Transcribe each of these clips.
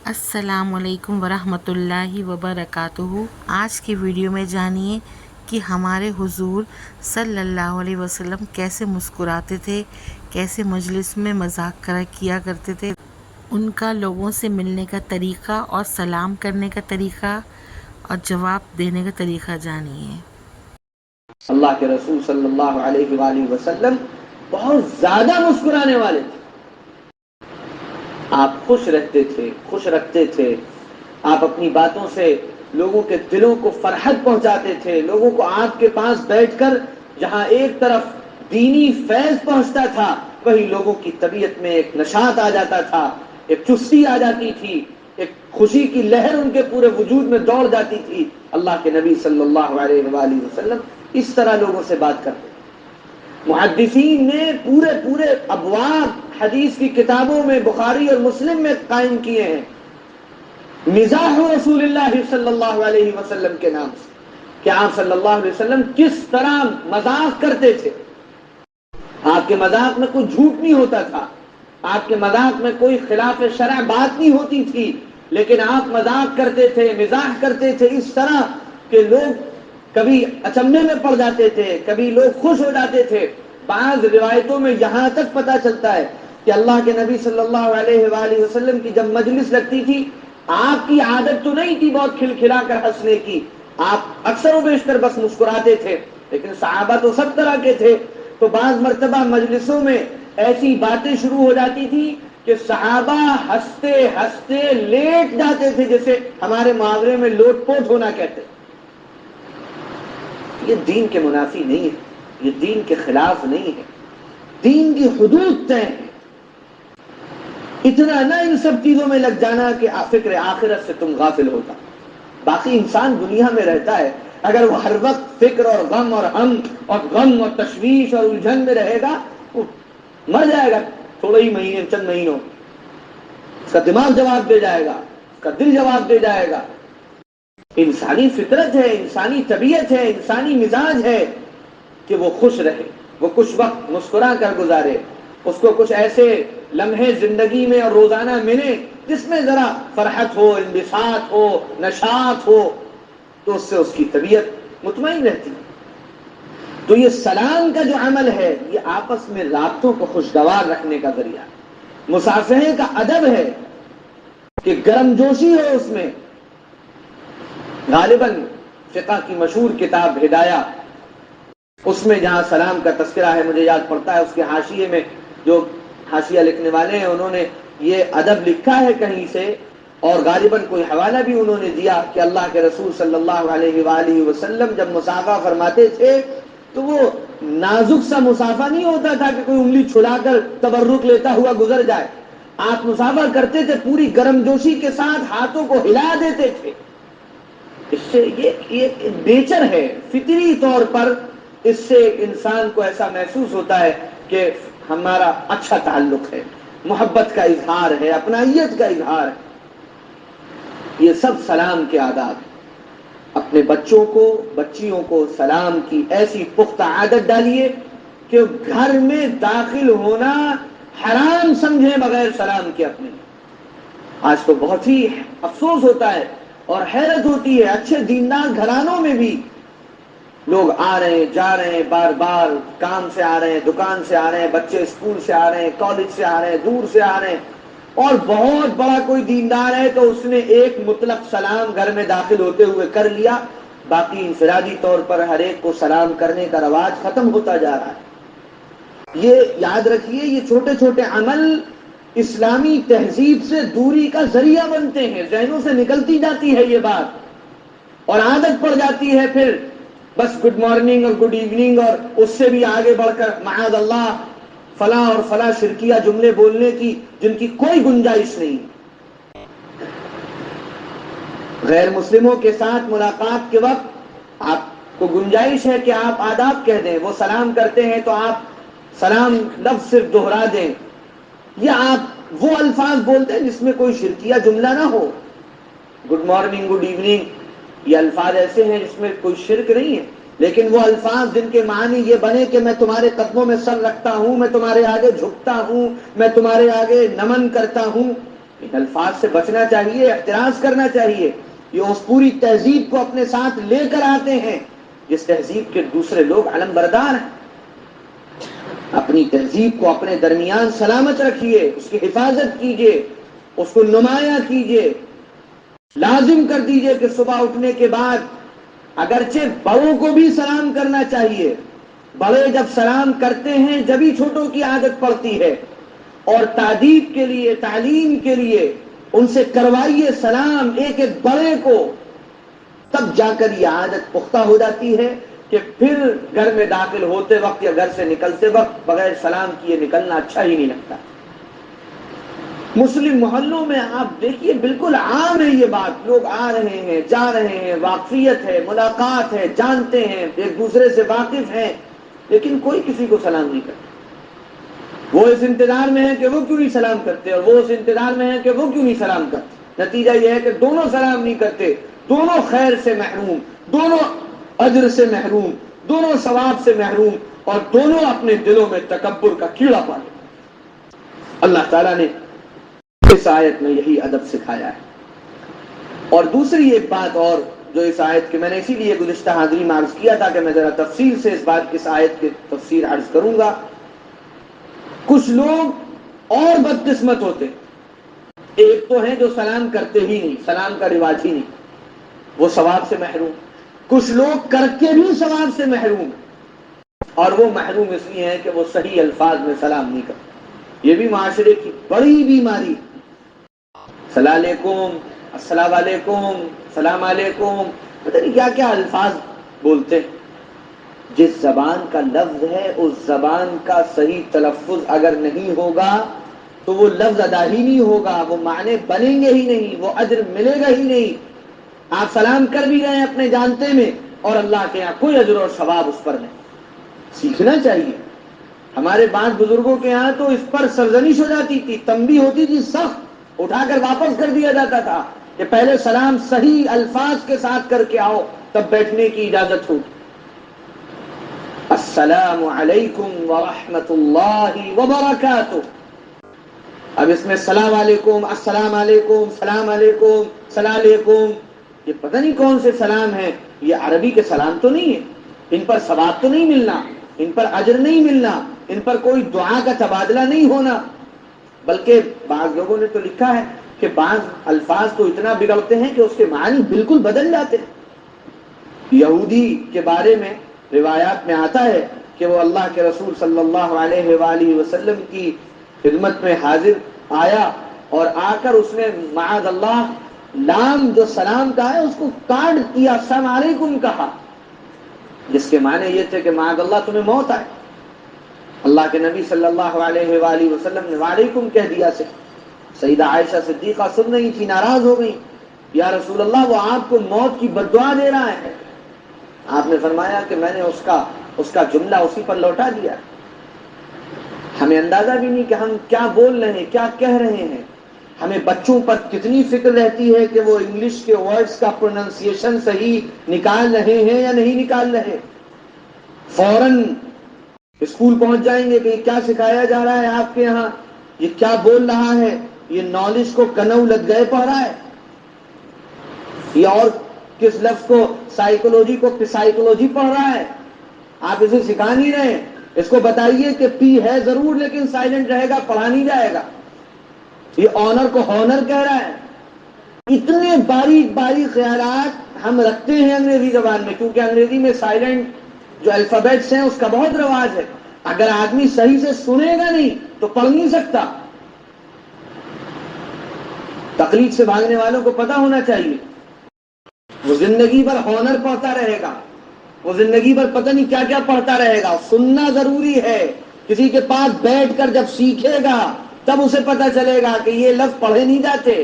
السلام علیکم ورحمۃ اللہ وبرکاتہ۔ آج کی ویڈیو میں جانیے کہ ہمارے حضور صلی اللہ علیہ وسلم کیسے مسکراتے تھے، کیسے مجلس میں مذاق کیا کرتے تھے، ان کا لوگوں سے ملنے کا طریقہ اور سلام کرنے کا طریقہ اور جواب دینے کا طریقہ جانیے۔ اللہ کے رسول صلی اللہ علیہ وآلہ وسلم بہت زیادہ مسکرانے والے تھے۔ آپ خوش رہتے تھے، خوش رکھتے تھے، آپ اپنی باتوں سے لوگوں کے دلوں کو فرحت پہنچاتے تھے۔ لوگوں کو آپ کے پاس بیٹھ کر جہاں ایک طرف دینی فیض پہنچتا تھا، وہیں لوگوں کی طبیعت میں ایک نشاط آ جاتا تھا، ایک چستی آ جاتی تھی، ایک خوشی کی لہر ان کے پورے وجود میں دوڑ جاتی تھی۔ اللہ کے نبی صلی اللہ علیہ وآلہ وسلم اس طرح لوگوں سے بات کرتے۔ محدثین نے پورے ابواب حدیث کی کتابوں میں بخاری اور مسلم میں قائم کیے ہیں مزاح رسول اللہ صلی اللہ علیہ وسلم کے نام سے، کہ آپ صلی اللہ علیہ وسلم کس طرح مذاق کرتے تھے۔ آپ کے مذاق میں کوئی جھوٹ نہیں ہوتا تھا، آپ کے مذاق میں کوئی خلاف شرع بات نہیں ہوتی تھی، لیکن آپ مذاق کرتے تھے، مزاح کرتے تھے اس طرح کہ لوگ کبھی اچنبھے میں پڑ جاتے تھے، کبھی لوگ خوش ہو جاتے تھے۔ بعض روایتوں میں یہاں تک پتہ چلتا ہے کہ اللہ کے نبی صلی اللہ علیہ وآلہ وسلم کی جب مجلس لگتی تھی، آپ کی عادت تو نہیں تھی بہت کھلکھلا کر ہنسنے کی، آپ اکثر و بیشتر بس مسکراتے تھے، لیکن صحابہ تو سب طرح کے تھے۔ تو بعض مرتبہ مجلسوں میں ایسی باتیں شروع ہو جاتی تھی کہ صحابہ ہنستے ہنستے لیٹ جاتے تھے، جیسے ہمارے محاورے میں لوٹ پوٹ ہونا کہتے ہیں۔ یہ دین کے منافی نہیں ہے، یہ دین کے خلاف نہیں ہے، دین کی حدود طے ہے۔ اتنا نہ ان سب چیزوں میں لگ جانا کہ فکر آخرت سے تم غافل ہوتا۔ باقی انسان دنیا میں رہتا ہے، اگر وہ ہر وقت فکر اور غم اور ہم اور غم اور تشویش اور الجھن میں رہے گا، وہ مر جائے گا تھوڑے ہی مہینے، چند مہینوں، اس کا دماغ جواب دے جائے گا، اس کا دل جواب دے جائے گا۔ انسانی فطرت ہے، انسانی طبیعت ہے، انسانی مزاج ہے کہ وہ خوش رہے، وہ کچھ وقت مسکرا کر گزارے، اس کو کچھ ایسے لمحے زندگی میں اور روزانہ ملے جس میں ذرا فرحت ہو، انبساط ہو، نشاط ہو، تو اس سے اس کی طبیعت مطمئن رہتی ہے۔ تو یہ سلام کا جو عمل ہے، یہ آپس میں رابطوں کو خوشگوار رکھنے کا ذریعہ ہے۔ مصافحے کا ادب ہے کہ گرم جوشی ہو اس میں۔ غالباً فقہ کی مشہور کتاب ہدایہ، اس میں جہاں سلام کا تذکرہ ہے، مجھے یاد پڑتا ہے اس کے حاشیے میں جو حاشیہ لکھنے والے ہیں انہوں نے یہ ادب لکھا ہے کہیں سے، اور غالباً کوئی حوالہ بھی انہوں نے دیا کہ اللہ کے رسول صلی اللہ علیہ وآلہ وسلم جب مصافحہ فرماتے تھے تو وہ نازک سا مصافحہ نہیں ہوتا تھا کہ کوئی انگلی چھڑا کر تبرک لیتا ہوا گزر جائے۔ آپ مصافحہ کرتے تھے پوری گرم جوشی کے ساتھ، ہاتھوں کو ہلا دیتے تھے۔ اس سے یہ نیچر ہے، فطری طور پر اس سے انسان کو ایسا محسوس ہوتا ہے کہ ہمارا اچھا تعلق ہے، محبت کا اظہار ہے، اپنائیت کا اظہار ہے۔ یہ سب سلام کے آداب ہیں۔ اپنے بچوں کو، بچیوں کو سلام کی ایسی پختہ عادت ڈالیے کہ گھر میں داخل ہونا حرام سمجھیں بغیر سلام کے اپنے۔ آج تو بہت ہی افسوس ہوتا ہے اور حیرت ہوتی ہے، اچھے دیندار گھرانوں میں بھی لوگ آ رہے ہیں، جا رہے ہیں، بار بار کام سے آ رہے ہیں، دکان سے آ رہے ہیں، بچے اسکول سے آ رہے ہیں، کالج سے آ رہے ہیں، دور سے آ رہے ہیں، اور بہت بڑا کوئی دیندار ہے تو اس نے ایک مطلق سلام گھر میں داخل ہوتے ہوئے کر لیا، باقی انفرادی طور پر ہر ایک کو سلام کرنے کا رواج ختم ہوتا جا رہا ہے۔ یہ یاد رکھیے، یہ چھوٹے چھوٹے عمل اسلامی تہذیب سے دوری کا ذریعہ بنتے ہیں۔ ذہنوں سے نکلتی جاتی ہے یہ بات اور عادت پڑ جاتی ہے پھر بس گڈ مارننگ اور گڈ ایوننگ اور اس سے بھی آگے بڑھ کر معاذ اللہ فلاں اور فلاں شرکیہ جملے بولنے کی جن کی کوئی گنجائش نہیں۔ غیر مسلموں کے ساتھ ملاقات کے وقت آپ کو گنجائش ہے کہ آپ آداب کہہ دیں، وہ سلام کرتے ہیں تو آپ سلام لفظ صرف دہرا دیں، یا آپ وہ الفاظ بولتے ہیں جس میں کوئی شرکیہ جملہ نہ ہو۔ گڈ مارننگ، گڈ ایوننگ، یہ الفاظ ایسے ہیں جس میں کوئی شرک نہیں ہے، لیکن وہ الفاظ جن کے معنی یہ بنے کہ میں تمہارے قدموں میں سر رکھتا ہوں، میں تمہارے آگے جھکتا ہوں، میں تمہارے آگے نمن کرتا ہوں، ان الفاظ سے بچنا چاہیے، احتراز کرنا چاہیے. یہ اس پوری تہذیب کو اپنے ساتھ لے کر آتے ہیں جس تہذیب کے دوسرے لوگ علم بردار ہیں. اپنی تہذیب کو اپنے درمیان سلامت رکھیے، اس کی حفاظت کیجیے، اس کو نمایاں کیجیے. لازم کر دیجیے کہ صبح اٹھنے کے بعد اگرچہ بڑوں کو بھی سلام کرنا چاہیے. بڑے جب سلام کرتے ہیں جبھی چھوٹوں کی عادت پڑتی ہے. اور تادیب کے لیے، تعلیم کے لیے ان سے کروائیے سلام ایک ایک بڑے کو. تب جا کر یہ عادت پختہ ہو جاتی ہے کہ پھر گھر میں داخل ہوتے وقت یا گھر سے نکلتے وقت بغیر سلام کیے نکلنا اچھا ہی نہیں لگتا. مسلم محلوں میں آپ دیکھیے بالکل عام ہے یہ بات. لوگ آ رہے ہیں، جا رہے ہیں، واقفیت ہے، ملاقات ہے، جانتے ہیں، ایک دوسرے سے واقف ہیں، لیکن کوئی کسی کو سلام نہیں کرتا. وہ اس انتظار میں ہے کہ وہ کیوں نہیں سلام کرتے، اور وہ اس انتظار میں ہے کہ وہ کیوں نہیں سلام کرتے. نتیجہ یہ ہے کہ دونوں سلام نہیں کرتے، دونوں خیر سے محروم، دونوں اجر سے محروم، دونوں ثواب سے محروم، اور دونوں اپنے دلوں میں تکبر کا کیڑا پالے. اللہ تعالیٰ نے اس آیت میں یہی ادب سکھایا ہے. اور دوسری ایک بات اور جو اس آیت کے، میں نے اسی لیے گزشتہ حاضری میں عرض کیا تھا کہ میں ذرا تفصیل سے اس آیت کی تفسیر عرض کروں گا. کچھ لوگ اور بدقسمت ہوتے، ایک تو ہیں جو سلام کرتے ہی نہیں، سلام کا رواج ہی نہیں، وہ ثواب سے محروم. کچھ لوگ کر کے بھی ثواب سے محروم، اور وہ محروم اس لیے ہیں کہ وہ صحیح الفاظ میں سلام نہیں کرتے. یہ بھی معاشرے کی بڑی بیماری. السلام علیکم، السلام علیکم، السلام علیکم، پتہ نہیں کیا کیا الفاظ بولتے ہیں. جس زبان کا لفظ ہے اس زبان کا صحیح تلفظ اگر نہیں ہوگا تو وہ لفظ ادا ہی نہیں ہوگا، وہ معنی بنیں گے ہی نہیں، وہ اجر ملے گا ہی نہیں. آپ سلام کر بھی رہے ہیں اپنے جانتے میں، اور اللہ کے یہاں کوئی اجر اور ثواب اس پر نہیں. سیکھنا چاہیے. ہمارے بعض بزرگوں کے یہاں تو اس پر سرزنش ہو جاتی تھی، تنبیہ ہوتی تھی، سخت اٹھا کر واپس کر دیا جاتا تھا کہ پہلے سلام صحیح الفاظ کے ساتھ کر کے آؤ تب بیٹھنے کی اجازت ہوگی. السلام علیکم ورحمۃ اللہ وبرکاتہ. اب اس میں السلام علیکم، السلام علیکم، السلام علیکم، السلام علیکم، یہ پتہ نہیں کون سے سلام ہیں. یہ عربی کے سلام تو نہیں ہے، ان پر ثواب تو نہیں ملنا، ان پر اجر نہیں ملنا، ان پر کوئی دعا کا تبادلہ نہیں ہونا. بلکہ بعض لوگوں نے تو لکھا ہے کہ بعض الفاظ تو اتنا بگڑتے ہیں کہ اس کے معنی بالکل بدل جاتے ہیں. یہودی کے بارے میں روایات میں آتا ہے کہ وہ اللہ کے رسول صلی اللہ علیہ وآلہ وسلم کی خدمت میں حاضر آیا، اور آ کر اس نے معاذ اللہ لام جو سلام کا ہے اس کو کاٹ دیا، السلام علیکم کہا، جس کے معنی یہ تھے کہ معاذ اللہ تمہیں موت آئے. اللہ کے نبی صلی اللہ علیہ وآلہ وسلم نے وعلیکم کہہ دیا سے. سیدہ عائشہ صدیقہ سن رہی تھی، ناراض ہو گئی، یا رسول اللہ وہ آپ کو موت کی بددعا دے رہا ہے. آپ نے فرمایا کہ میں نے اس کا جملہ اسی پر لوٹا دیا. ہمیں اندازہ بھی نہیں کہ ہم کیا بول رہے ہیں، کیا کہہ رہے ہیں. ہمیں بچوں پر کتنی فکر رہتی ہے کہ وہ انگلش کے ورڈز کا پروننسیشن صحیح نکال رہے ہیں یا نہیں نکال رہے. فوراً اسکول پہنچ جائیں گے کہ یہ کیا سکھایا جا رہا ہے آپ کے یہاں، یہ کیا بول رہا ہے، یہ نالج کو کنو لگ گئے پڑھ رہا ہے، یہ اور کس لفظ کو سائیکولوجی کو سائیکولوجی پڑھ رہا ہے. آپ اسے سکھا نہیں رہے. اس کو بتائیے کہ پی ہے ضرور لیکن سائلنٹ رہے گا، پڑھا نہیں جائے گا. یہ آنر کو ہونر کہہ رہا ہے. اتنے باریک باریک خیالات ہم رکھتے ہیں انگریزی زبان میں، کیونکہ انگریزی میں سائلنٹ جو الفابیٹس ہیں اس کا بہت رواج ہے. اگر آدمی صحیح سے سنے گا نہیں تو پڑھ نہیں سکتا. تقلید سے بھاگنے والوں کو پتہ ہونا چاہیے، وہ زندگی بھر ہونر پڑھتا رہے گا، وہ زندگی بھر پتہ نہیں کیا کیا پڑھتا رہے گا. سننا ضروری ہے. کسی کے پاس بیٹھ کر جب سیکھے گا تب اسے پتہ چلے گا کہ یہ لفظ پڑھے نہیں جاتے،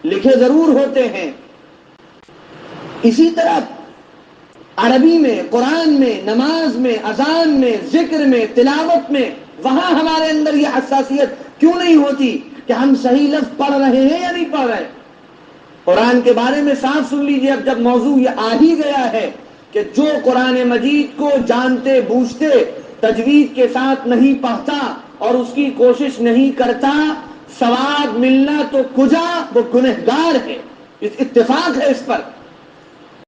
لکھے ضرور ہوتے ہیں. اسی طرح عربی میں، قرآن میں، نماز میں، اذان میں، ذکر میں، تلاوت میں، وہاں ہمارے اندر یہ حساسیت کیوں نہیں ہوتی کہ ہم صحیح لفظ پڑھ رہے ہیں یا نہیں پڑھ رہے. قرآن کے بارے میں صاف سن لیجئے. اب جب موضوع یہ آ ہی گیا ہے کہ جو قرآن مجید کو جانتے بوجھتے تجوید کے ساتھ نہیں پڑھتا اور اس کی کوشش نہیں کرتا، ثواب ملنا تو کجا وہ گنہگار ہے، اس اتفاق ہے اس پر